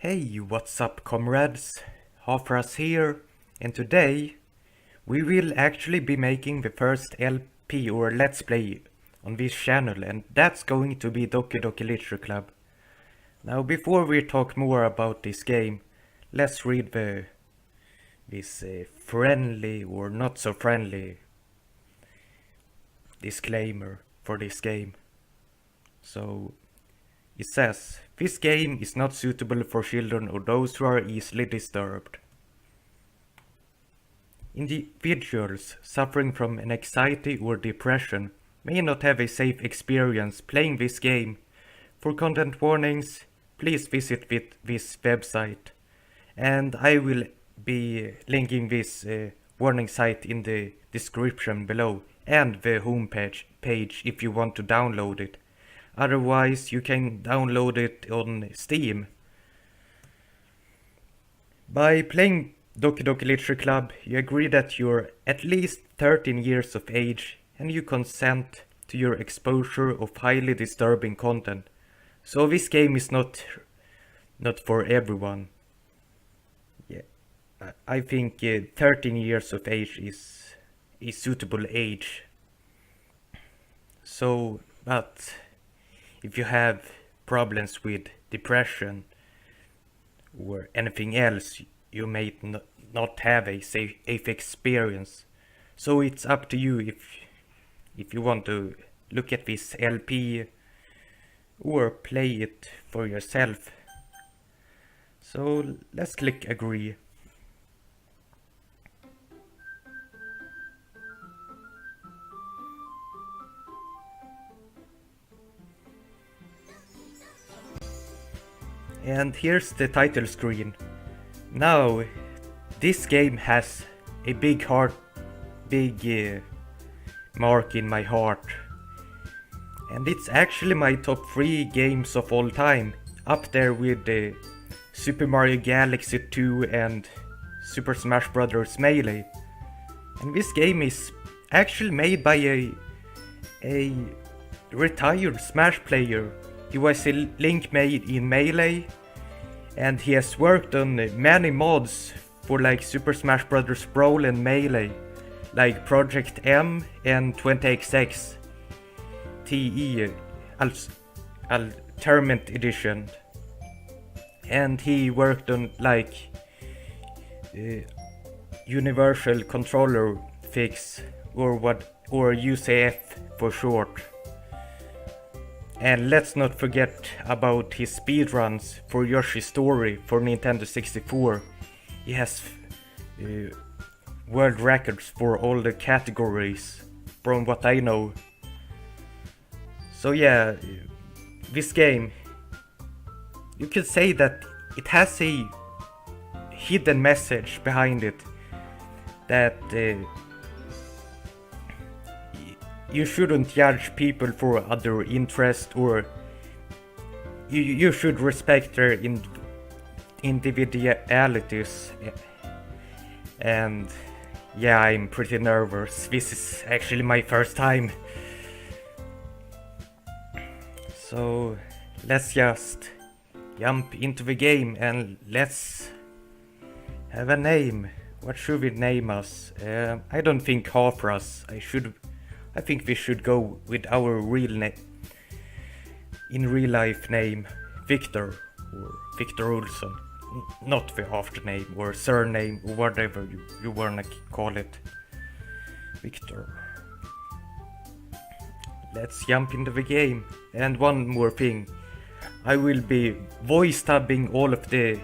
Hey, what's up, comrades? HalfRuss here, and today we will actually be making the first LP or Let's Play on this channel, and that's going to be Doki Doki Literature Club. Now, before we talk more about this game, let's read this friendly or not so friendly disclaimer for this game. So, it says, this game is not suitable for children or those who are easily disturbed. Individuals suffering from anxiety or depression may not have a safe experience playing this game. For content warnings, please visit this website. And I will be linking this warning site in the description below and the homepage if you want to download it. Otherwise, you can download it on Steam. By playing Doki Doki Literature Club, you agree that you're at least 13 years of age and you consent to your exposure of highly disturbing content. So this game is not for everyone. Yeah, I think 13 years of age is a suitable age. So, but if you have problems with depression or anything else, you may not have a safe experience. So it's up to you if you want to look at this LP or play it for yourself. So let's click agree. And here's the title screen. Now, this game has a big mark in my heart. And it's actually my top 3 games of all time, up there with Super Mario Galaxy 2 and Super Smash Bros. Melee. And this game is actually made by a retired Smash player. He was a Link made in Melee, and he has worked on many mods for like Super Smash Bros. Brawl and Melee, like Project M and 20XX TE Ultimate Edition. And he worked on like Universal Controller Fix or UCF for short. And let's not forget about his speedruns for Yoshi's Story for Nintendo 64. He has world records for all the categories, from what I know. So yeah, this game, you could say that it has a hidden message behind it, that you shouldn't judge people for other interests, or you should respect their individualities. And yeah, I'm pretty nervous. This is actually my first time. So let's just jump into the game and let's have a name. What should we name us? I don't think HalfRuss. I think we should go with our in real life name, Victor, or Victor Olsson. Not the after name or surname or whatever you wanna call it. Victor. Let's jump into the game. And one more thing, I will be voice dubbing all of the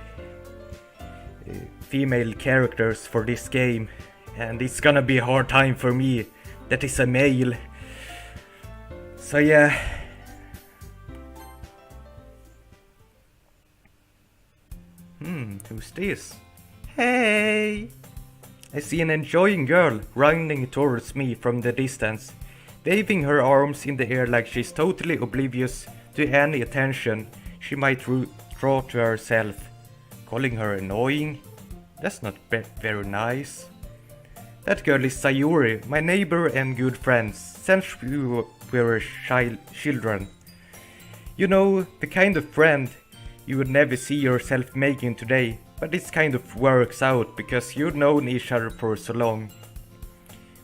female characters for this game, and it's gonna be a hard time for me that is a male. So yeah. Who's this? Hey! I see an enjoying girl running towards me from the distance, waving her arms in the air like she's totally oblivious to any attention she might draw to herself. Calling her annoying? That's not very nice. That girl is Sayuri, my neighbor and good friend, since we were children. You know, the kind of friend you would never see yourself making today, but it kind of works out because you've known each other for so long.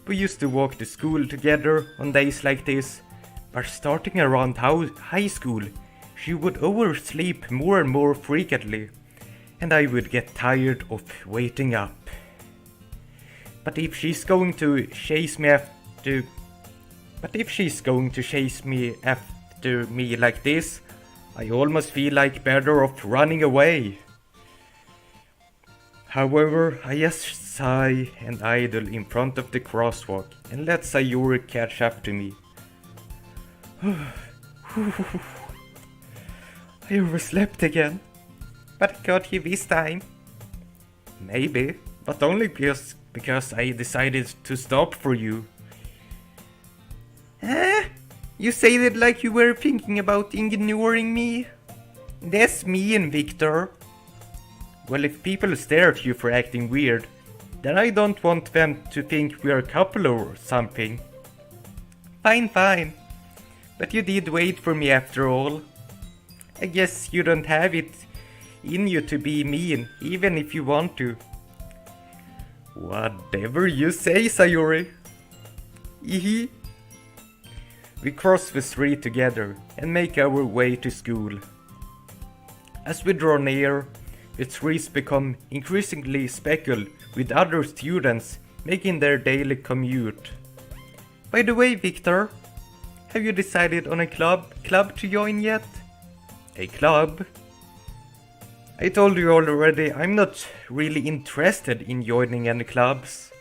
We used to walk to school together on days like this, but starting around high school, she would oversleep more and more frequently, and I would get tired of waiting up. But if she's going to chase me after me like this, I almost feel like better off running away. However, I just sigh and idle in front of the crosswalk and let Sayuri catch up to me. I overslept again, but I got you this time. Maybe, but only because I decided to stop for you. You say that like you were thinking about ignoring me? That's mean, Victor. Well, if people stare at you for acting weird, then I don't want them to think we're a couple or something. Fine. But you did wait for me after all. I guess you don't have it in you to be mean, even if you want to. Whatever you say, Sayuri. We cross the street together and make our way to school. As we draw near, the streets become increasingly speckled with other students making their daily commute. By the way, Victor, have you decided on a club to join yet? A club? I told you already, I'm not really interested in joining any clubs.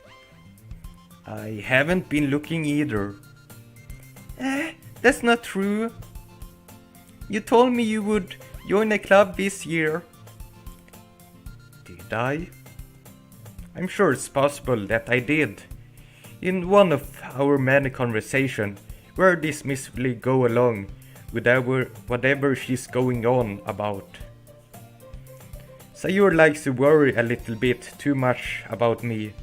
I haven't been looking either. That's not true. You told me you would join a club this year. Did I? I'm sure it's possible that I did. In one of our many conversations, where dismissively go along with whatever she's going on about. Sayuri likes to worry a little bit too much about me,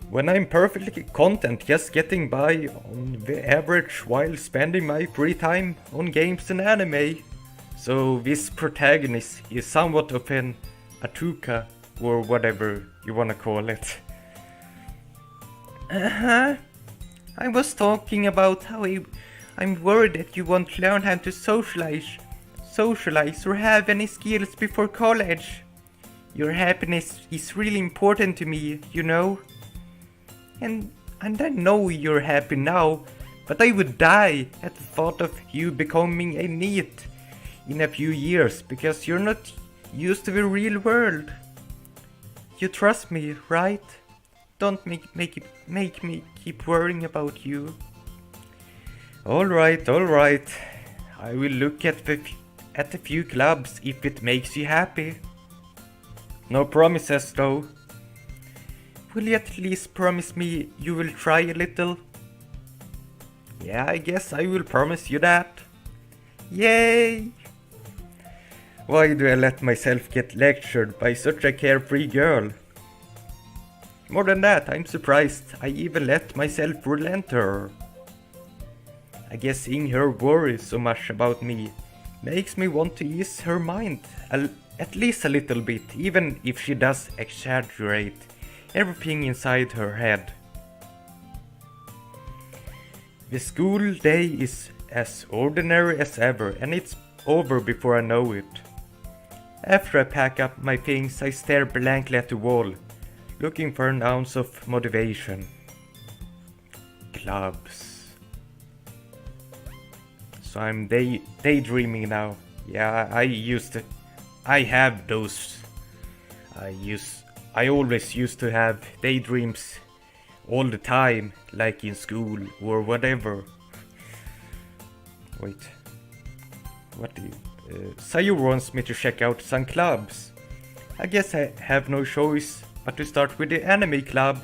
when I'm perfectly content just getting by on the average while spending my free time on games and anime. So this protagonist is somewhat of an Atuka, or whatever you wanna call it. I was talking about how I'm worried that you won't learn how to socialize or have any skills before college. Your happiness is really important to me, you know? And I know you're happy now, but I would die at the thought of you becoming a NEET in a few years because you're not used to the real world. You trust me, right? Don't make me keep worrying about you. Alright. I will look at a few clubs if it makes you happy. No promises though. Will you at least promise me you will try a little? Yeah, I guess I will promise you that. Yay! Why do I let myself get lectured by such a carefree girl? More than that, I'm surprised I even let myself relent her. I guess seeing her worry so much about me makes me want to ease her mind at least a little bit, even if she does exaggerate everything inside her head. The school day is as ordinary as ever, and it's over before I know it. After I pack up my things, I stare blankly at the wall, looking for an ounce of motivation. Clubs. So I'm daydreaming now. Yeah, I have those. I always used to have daydreams all the time, like in school or whatever. Wait. What do you... Sayuri wants me to check out some clubs. I guess I have no choice but to start with the anime club.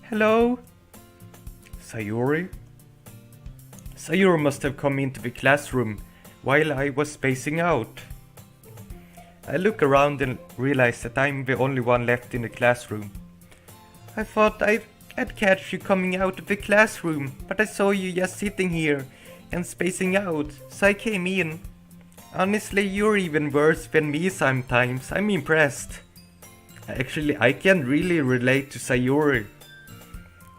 Hello? Sayuri? Sayuri must have come into the classroom while I was spacing out. I look around and realize that I'm the only one left in the classroom. I thought I'd catch you coming out of the classroom, but I saw you just sitting here and spacing out, so I came in. Honestly, you're even worse than me sometimes. I'm impressed. Actually, I can really relate to Sayuri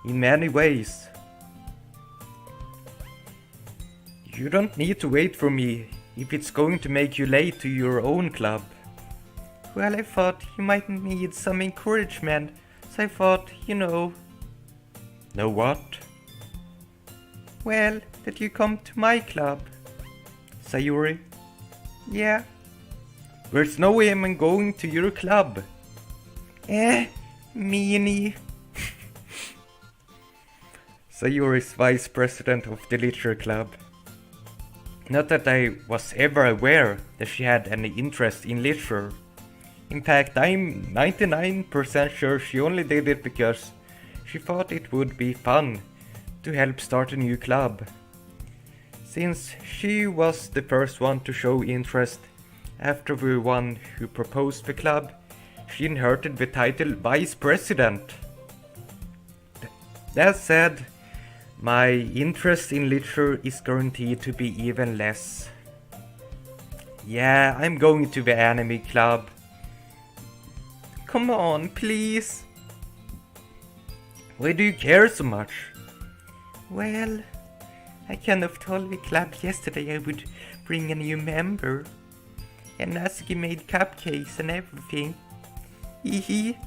in many ways. You don't need to wait for me if it's going to make you late to your own club. Well, I thought you might need some encouragement, so I thought, Know what? Well, that you come to my club. Sayuri? Yeah. There's no way I'm going to your club. Meanie. Sayuri is vice president of the literature club. Not that I was ever aware that she had any interest in literature. In fact, I'm 99% sure she only did it because she thought it would be fun to help start a new club. Since she was the first one to show interest after the one who proposed the club, she inherited the title Vice President. That said, my interest in literature is guaranteed to be even less. Yeah, I'm going to the anime club. Come on, please. Why do you care so much? Well, I kind of told the club yesterday I would bring a new member. And Natsuki made cupcakes and everything. Hehe.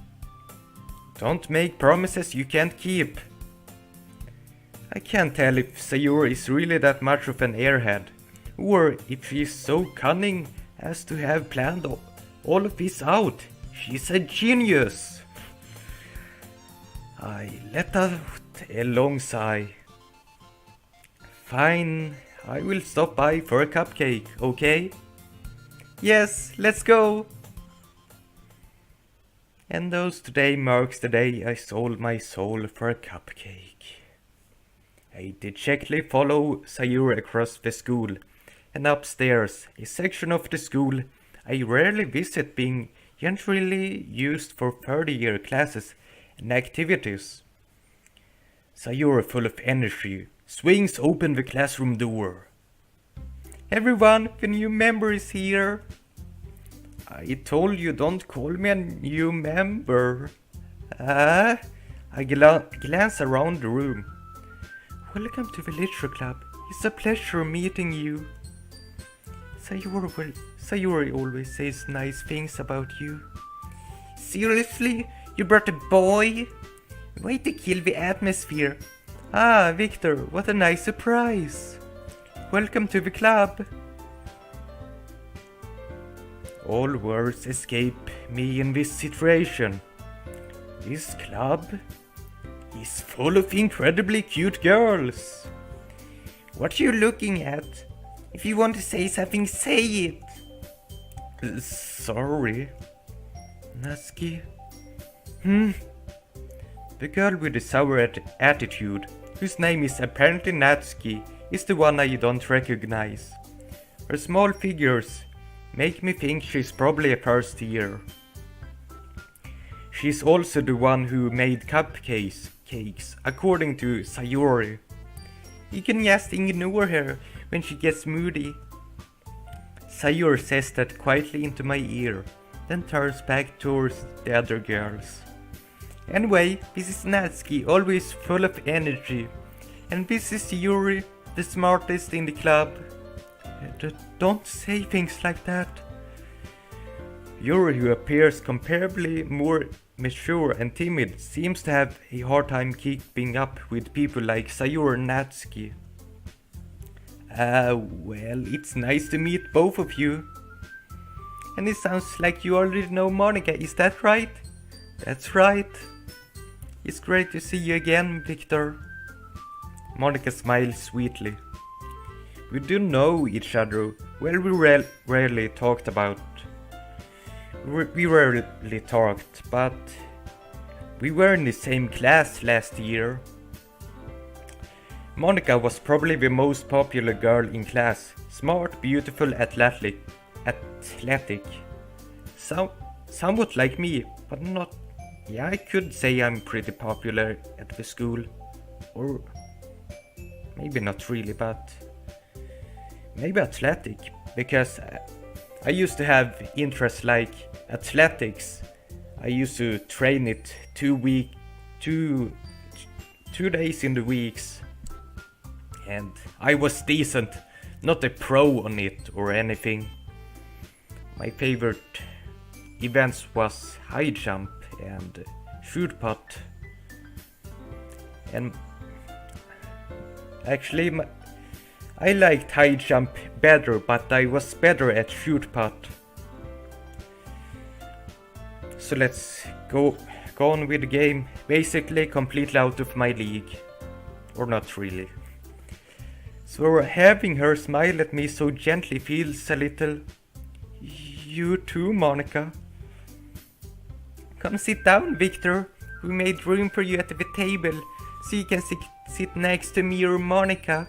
Don't make promises you can't keep. I can't tell if Sayuri is really that much of an airhead, or if she's so cunning as to have planned all of this out. She's a genius. I let out a long sigh. Fine, I will stop by for a cupcake, okay? Yes, let's go! And thus today marks the day I sold my soul for a cupcake. I dejectedly follow Sayuri across the school, and upstairs, a section of the school I rarely visit being generally used for 30-year classes and activities. Sayuri, full of energy, swings open the classroom door. Everyone, the new member is here. I told you don't call me a new member. I glance around the room. Welcome to the literature club. It's a pleasure meeting you. Sayuri always says nice things about you. Seriously? You brought a boy? Way to kill the atmosphere. Ah, Victor, what a nice surprise. Welcome to the club. All words escape me in this situation. This club is full of incredibly cute girls. What are you looking at? If you want to say something, say it. Sorry. Natsuki? The girl with the sour attitude, whose name is apparently Natsuki, is the one I don't recognize. Her small figures make me think she's probably a first year. She's also the one who made cupcakes, according to Sayuri. You can just ignore her when she gets moody. Sayuri says that quietly into my ear, then turns back towards the other girls. Anyway, this is Natsuki, always full of energy. And this is Yuri, the smartest in the club. Don't say things like that. Yuri, who appears comparably more mature and timid, seems to have a hard time keeping up with people like Sayuri and Natsuki. Well, it's nice to meet both of you. And it sounds like you already know Monica, is that right? That's right. It's great to see you again, Victor. Monica smiles sweetly. We do know each other. Well, we rarely talked, but we were in the same class last year. Monica was probably the most popular girl in class. Smart, beautiful, athletic. Somewhat like me, but not. Yeah, I could say I'm pretty popular at the school. Or maybe not really, but maybe athletic. because I used to have interests like athletics. I used to train it 2 days in the weeks, and I was decent, not a pro on it or anything. My favorite events was high jump and shoot put, and actually I liked high jump better, but I was better at shoot put. So let's go on with the game. Basically completely out of my league. Or not really. So having her smile at me so gently feels a little... You too, Monica. Come sit down, Victor. We made room for you at the table, so you can sit next to me or Monica.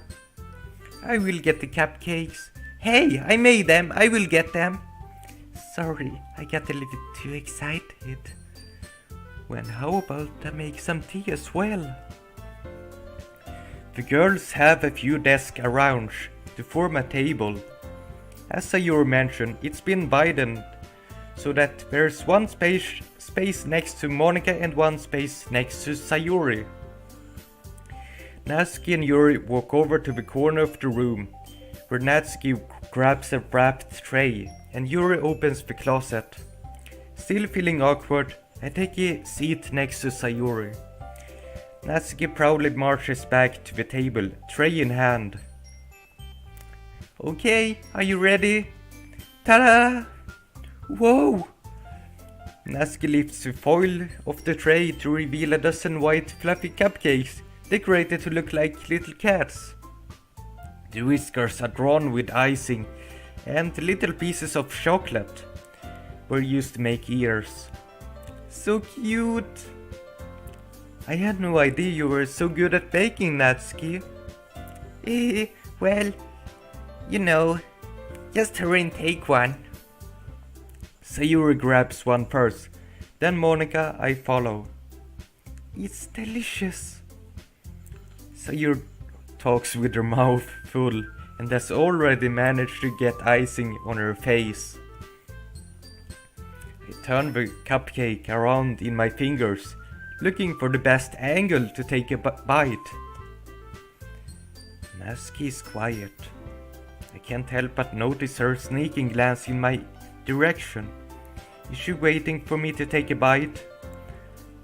I will get the cupcakes. Hey, I made them. I will get them. Sorry, I got a little too excited. Well, how about I make some tea as well? The girls have a few desks around to form a table. As Sayuri mentioned, it's been widened so that there's one space next to Monica and one space next to Sayuri. Natsuki and Yuri walk over to the corner of the room, where Natsuki grabs a wrapped tray and Yuri opens the closet. Still feeling awkward, I take a seat next to Sayuri. Natsuki proudly marches back to the table, tray in hand. Okay, are you ready? Ta-da! Whoa! Natsuki lifts the foil of the tray to reveal a dozen white fluffy cupcakes, decorated to look like little cats. The whiskers are drawn with icing, and little pieces of chocolate were used to make ears. So cute! I had no idea you were so good at baking, Natsuki. Well, you know, just hurry and take one. Sayuri grabs one first, then Monica, I follow. It's delicious. Sayuri talks with her mouth full and has already managed to get icing on her face. I turn the cupcake around in my fingers, looking for the best angle to take a bite. Natsuki is quiet. I can't help but notice her sneaking glance in my direction. Is she waiting for me to take a bite?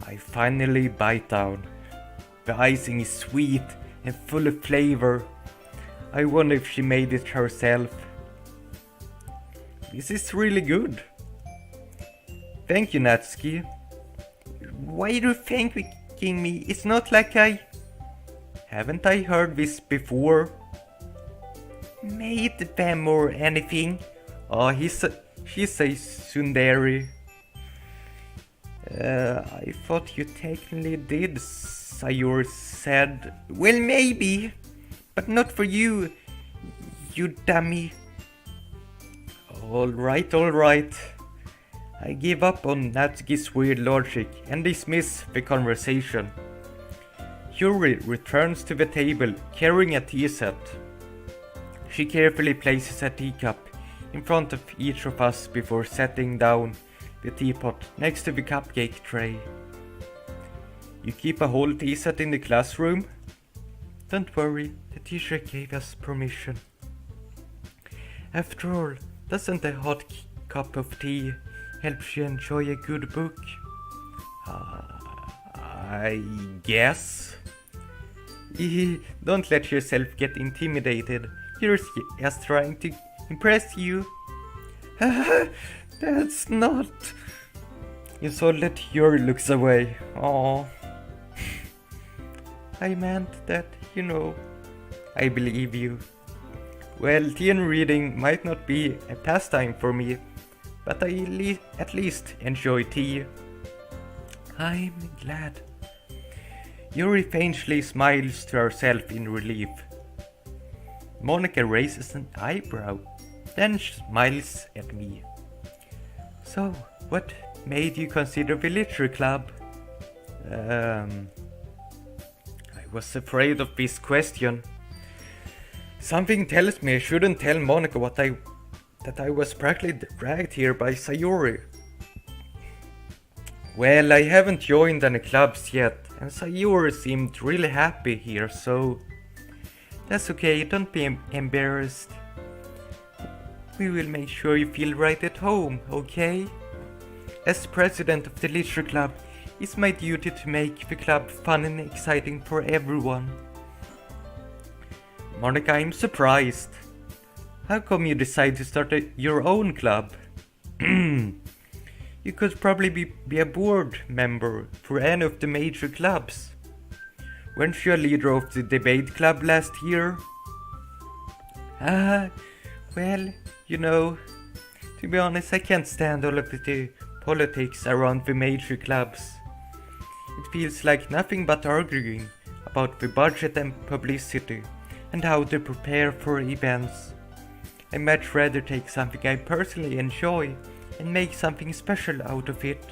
I finally bite down. The icing is sweet and full of flavor. I wonder if she made it herself. This is really good. Thank you, Natsuki. Why are you thanking me? It's not like I... Haven't I heard this before? Made them or anything? Oh, she says tsundere. I thought you technically did, Sayuri said. Well, maybe, but not for you, you dummy. Alright. I give up on Natsuki's weird logic and dismiss the conversation. Yuri returns to the table carrying a tea set. She carefully places a teacup in front of each of us before setting down the teapot next to the cupcake tray. You keep a whole tea set in the classroom? Don't worry, the teacher gave us permission. After all, doesn't a hot cup of tea help you enjoy a good book? I guess. Don't let yourself get intimidated. You're just trying to impress you. That's not... You saw that Yuri looks away. Aww. I meant that, you know. I believe you. Well, tea and reading might not be a pastime for me, but I at least enjoy tea. I'm glad. Yuri faintly smiles to herself in relief. Monica raises an eyebrow, then smiles at me. So, what made you consider the literature club? I was afraid of this question. Something tells me I shouldn't tell Monica what I that I was practically dragged here by Sayori. Well, I haven't joined any clubs yet, and Sayori seemed really happy here, so that's okay, don't be embarrassed. We will make sure you feel right at home, okay? As president of the Literature Club, it's my duty to make the club fun and exciting for everyone. Monica, I'm surprised. How come you decided to start your own club? You could probably be a board member for any of the major clubs. Weren't you a leader of the debate club last year? Well, you know, to be honest, I can't stand all of the politics around the major clubs. It feels like nothing but arguing about the budget and publicity and how to prepare for events. I'd much rather take something I personally enjoy and make something special out of it.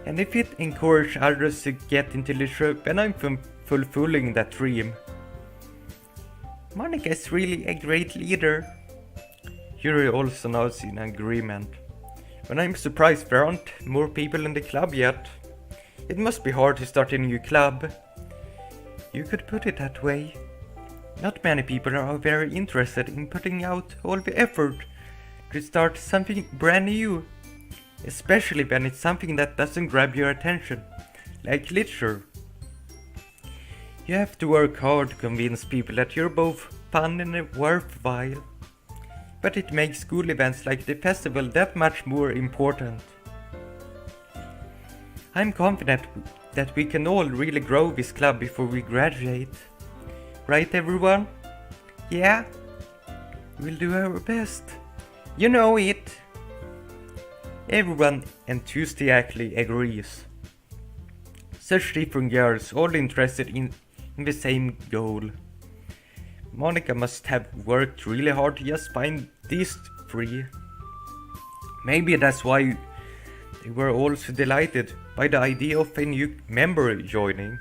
And if it encourages others to get into literature, then I'm fulfilling that dream. Monica is really a great leader. Yuri also nods in agreement. But I'm surprised there aren't more people in the club yet. It must be hard to start a new club. You could put it that way. Not many people are very interested in putting out all the effort to start something brand new, especially when it's something that doesn't grab your attention, like literature. You have to work hard to convince people that you're both fun and worthwhile, but it makes school events like the festival that much more important. I'm confident that we can all really grow this club before we graduate. Right, everyone? Yeah? We'll do our best. You know it. Everyone enthusiastically agrees. Such different girls, all interested in the same goal. Monica must have worked really hard to just find these three. Maybe that's why they were all so delighted by the idea of a new member joining.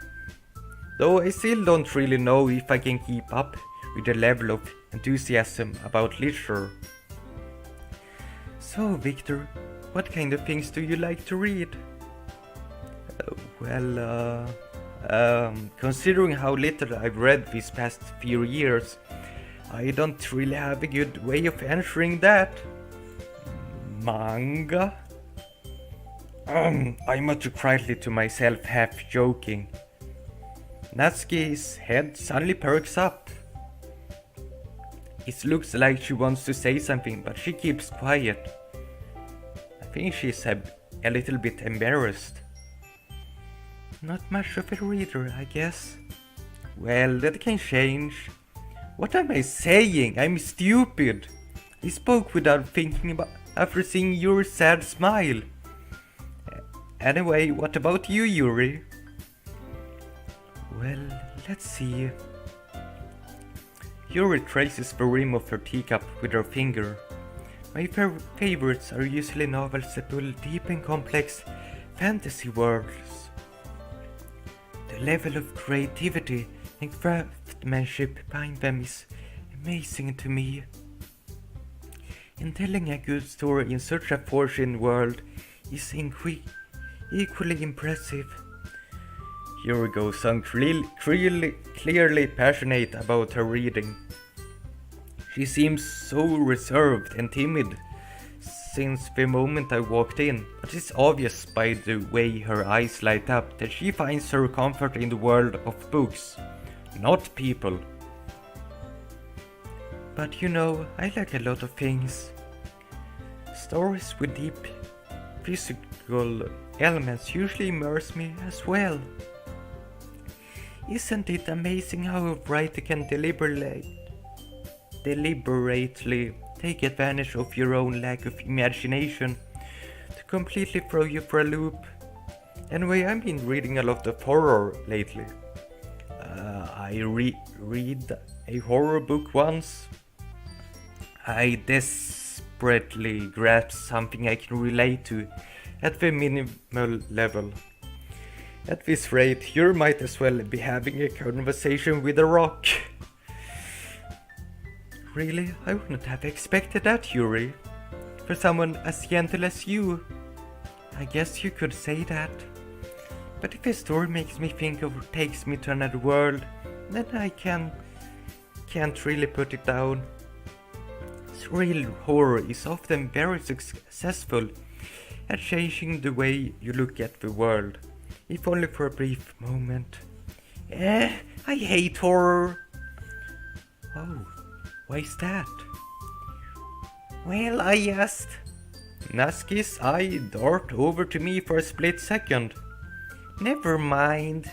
Though I still don't really know if I can keep up with the level of enthusiasm about literature. So, Victor, what kind of things do you like to read? Considering how little I've read these past few years, I don't really have a good way of answering that. Manga? I muttered quietly to myself, half joking. Natsuki's head suddenly perks up. It looks like she wants to say something, but she keeps quiet. I think she's a little bit embarrassed. Not much of a reader, I guess. Well, that can change. What am I saying? I'm stupid. I spoke without thinking about after seeing your sad smile. Anyway, what about you, Yuri? Well, let's see. Yuri traces the rim of her teacup with her finger. My favorites are usually novels that pull deep and complex fantasy worlds. The level of creativity and craftsmanship behind them is amazing to me. And telling a good story in such a fortunate world is equally impressive. Yuri goes on clearly passionate about her reading. She seems so reserved and timid since the moment I walked in, but it's obvious by the way her eyes light up that she finds her comfort in the world of books, not people. But you know, I like a lot of things. Stories with deep physical elements usually immerse me as well. Isn't it amazing how a writer can deliberately take advantage of your own lack of imagination to completely throw you for a loop? Anyway, I've been reading a lot of horror lately. I read a horror book once. I desperately grasped something I can relate to at the minimal level. At this rate, you might as well be having a conversation with a rock. Really, I wouldn't have expected that, Yuri. For someone as gentle as you. I guess you could say that. But if a story makes me think of or takes me to another world, then I can't really put it down. Real horror is often very successful at changing the way you look at the world, if only for a brief moment. I hate horror. Oh, why is that? Well, I just... Natsuki's eye darted over to me for a split second. Never mind.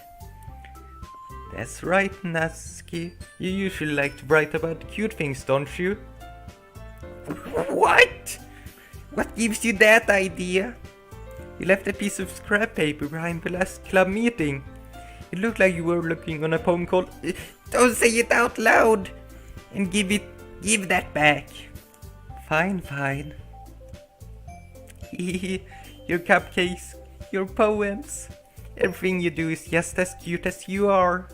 That's right, Natsuki. You usually like to write about cute things, don't you? What? What gives you that idea? You left a piece of scrap paper behind the last club meeting. It looked like you were looking on a poem called... Don't say it out loud! And give that back. Fine. Your cupcakes, your poems, everything you do is just as cute as you are.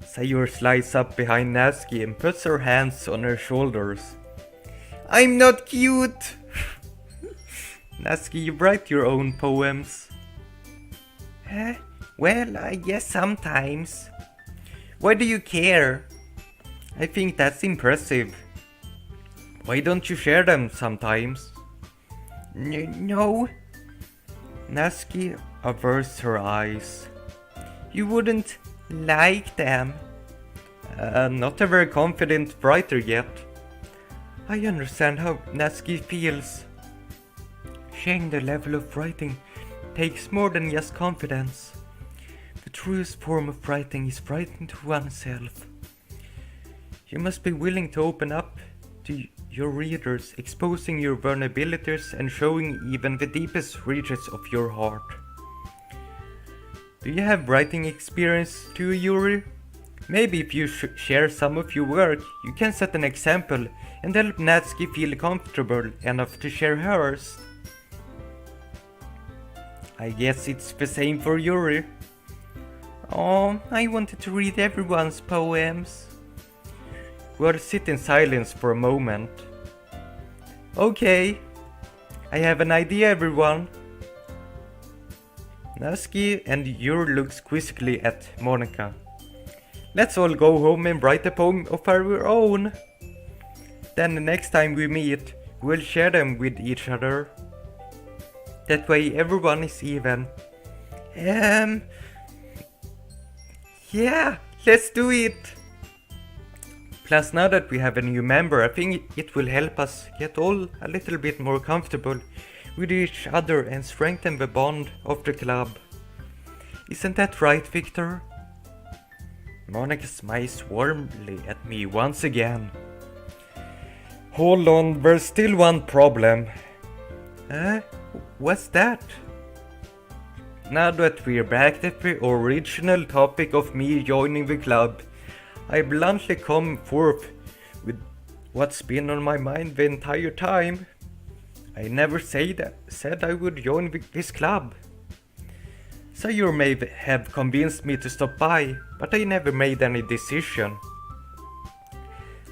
Sayur slides up behind Natsuki and puts her hands on her shoulders. I'm not cute! Natsuki, you write your own poems. Well, I guess sometimes. Why do you care? I think that's impressive. Why don't you share them sometimes? No. Natsuki averts her eyes. You wouldn't like them. Not a very confident writer yet. I understand how Natsuki feels. Sharing the level of writing takes more than just confidence. The truest form of writing is writing to oneself. You must be willing to open up to your readers, exposing your vulnerabilities and showing even the deepest reaches of your heart. Do you have writing experience too, Yuri? Maybe if you share some of your work, you can set an example and help Natsuki feel comfortable enough to share hers. I guess it's the same for Yuri. Oh, I wanted to read everyone's poems. We'll sit in silence for a moment. Okay, I have an idea, everyone. Natsuki and Yuri look quizzically at Monika. Let's all go home and write a poem of our own. Then the next time we meet, we'll share them with each other. That way everyone is even. Yeah, let's do it! Plus, now that we have a new member, I think it will help us get all a little bit more comfortable with each other and strengthen the bond of the club. Isn't that right, Victor? Monica smiles warmly at me once again. Hold on, there's still one problem. What's that? Now that we're back at the original topic of me joining the club, I bluntly come forth with what's been on my mind the entire time. I never said I would join this club. Sayur may have convinced me to stop by, but I never made any decision.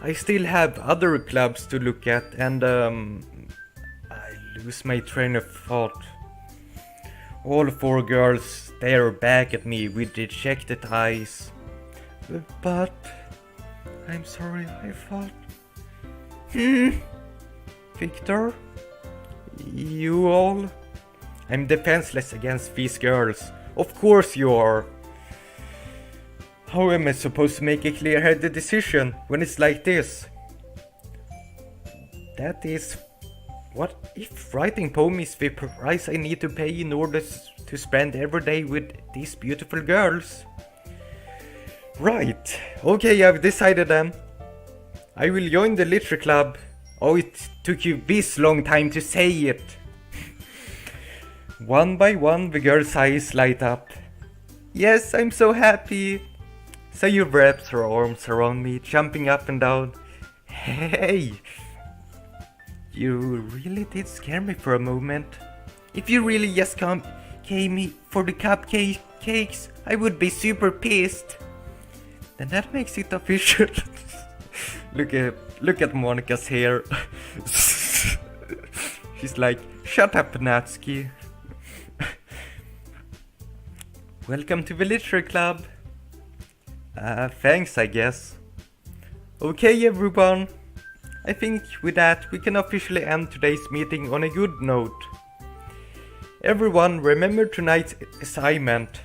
I still have other clubs to look at and I lose my train of thought. All four girls stare back at me with dejected eyes. But I'm sorry, I thought. Victor? You all? I'm defenseless against these girls. Of course you are. How am I supposed to make a clear-headed decision when it's like this? That is... What if writing poems is the price I need to pay in order to spend every day with these beautiful girls? Right, okay, I've decided then. I will join the literature club. Oh, it took you this long time to say it. One by one, the girl's eyes light up. Yes, I'm so happy. Sayur wraps her arms around me, jumping up and down. Hey! You really did scare me for a moment. If you really just came for the cupcakes, I would be super pissed. Then that makes it official. Look at Monica's hair. She's like, shut up, Natsuki. Welcome to the Literature Club. Thanks, I guess. Okay, everyone. I think with that we can officially end today's meeting on a good note. Everyone, remember tonight's assignment.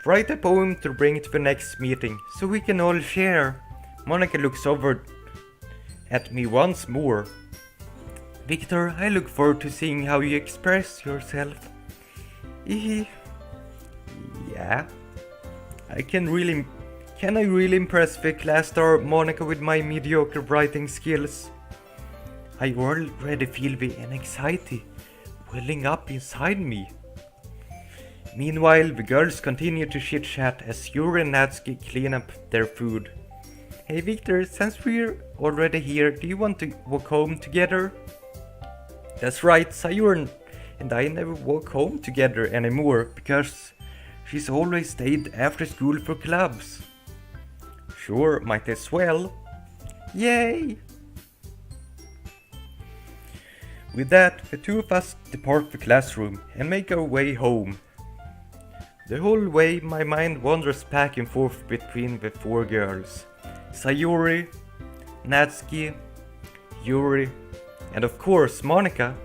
Write a poem to bring to the next meeting, so we can all share. Monica looks over at me once more. Victor, I look forward to seeing how you express yourself. Yeah. Can I really impress the class star Monica with my mediocre writing skills? I already feel the anxiety welling up inside me. Meanwhile, the girls continue to chit-chat as Yuri and Natsuki clean up their food. Hey Victor, since we're already here, do you want to walk home together? That's right, Sayuri and I never walk home together anymore because she's always stayed after school for clubs. Sure, might as well. Yay! With that, the two of us depart the classroom and make our way home. The whole way my mind wanders back and forth between the four girls. Sayuri, Natsuki, Yuri, and of course Monica.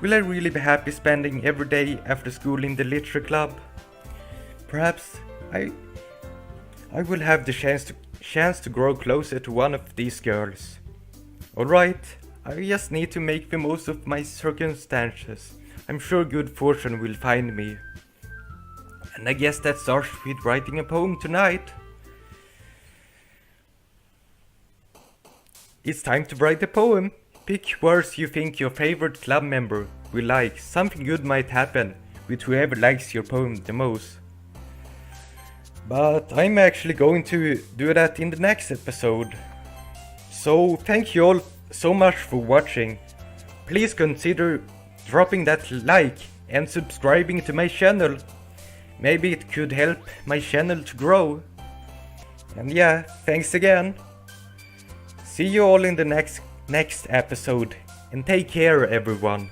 Will I really be happy spending every day after school in the literature club? Perhaps I will have the chance to grow closer to one of these girls. Alright, I just need to make the most of my circumstances. I'm sure good fortune will find me. And I guess that starts with writing a poem tonight. It's time to write a poem. Pick words you think your favorite club member will like. Something good might happen with whoever likes your poem the most. But I'm actually going to do that in the next episode. So thank you all so much for watching. Please consider dropping that like and subscribing to my channel. Maybe it could help my channel to grow. And yeah, thanks again. See you all in the next episode, and take care everyone.